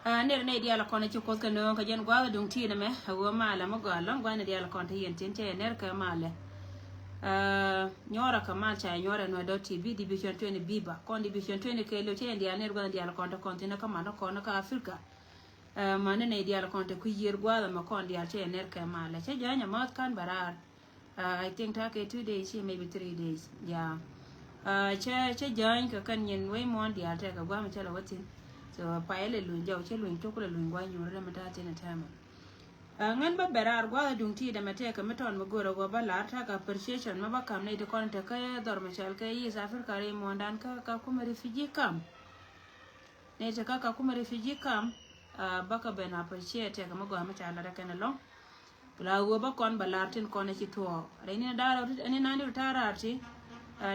Nere ne dia la kona chukos ka no ka jen gwa dung ti na me hawo mala mo gwa long gwa ne dia la konta yen tin che ner ka male nyora ka mal cha nyora no do tv division 20 biba kon division 20 ke lo che dia ner gwa dia la konta kontina ka mano kona ka afrika mane ne dia la konta ku yer gwa ma kon dia che ner ka male che janya mat kan barar I think ta ke 2 days maybe 3 days yeah che jany ka kan yen we mon dia te ka gwa ma cha la watin so paele lu jaw che lu to ko lu ngwa nyure ma ta tena tama ngan ba berar gwa dung ti da mate ka meton mo goro go bala ta ka appreciation ma ba kam ne de kon ta ka dor ma chal ka yi safir kare mo ndan ka kuma refugee camp ne ta ka kuma refugee camp baka ben appreciate ka mo go ma chala da kana long la go ba kon bala tin kon ci to re ni da ni na ni tarati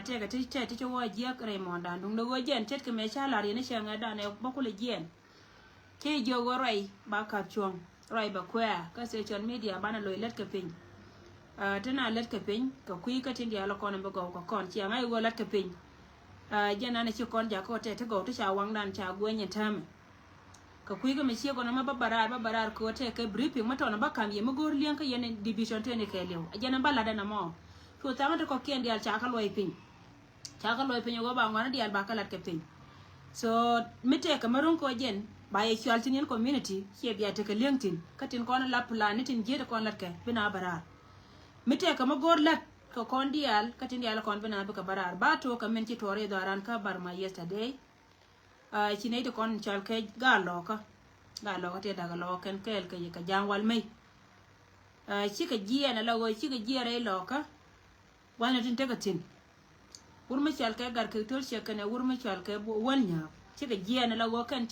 te ka ti wo je kare mo ndan dung do go jen tet ka me chala ri ne shanga da ne ba ko le jen ke jo go rai ba ka chong rai ba kwa ka social media bana lo let ka pin tana let ka pin ka kui ka tin dia la kon ba go ko kon chi ngai go let ka pin jena ne chi kon ja ko te go to cha wang dan cha go nyen tam ka kui ga me chi go na ma ba barar ko te ka briefing ma to na ba kam ye ma gor lien ka yene division 20 ke lew jena ba la da na mo to ta ma ko ken dia cha ka lo pin go ba ngwana dia ba ka let ka pin so mite kamarun ko jen ba ye chaltinian community ke biya ta linkedin katin kon la planitin je kon lat ka bina barar mite kama gor lat ko kon dial katin dial kon bina ba barar ba to ka men ci tore do ran ka bar ma yesterday ci ne to kon chal ke galo ka te daga lo ken kel ke ka jangwal mai ci ka jiya na lawo ci ka jiya re lo ka wana tin te ka tin wurma chal ke gar ke tol che kana wurma chal ke wanya ci ka jiya na lawo kan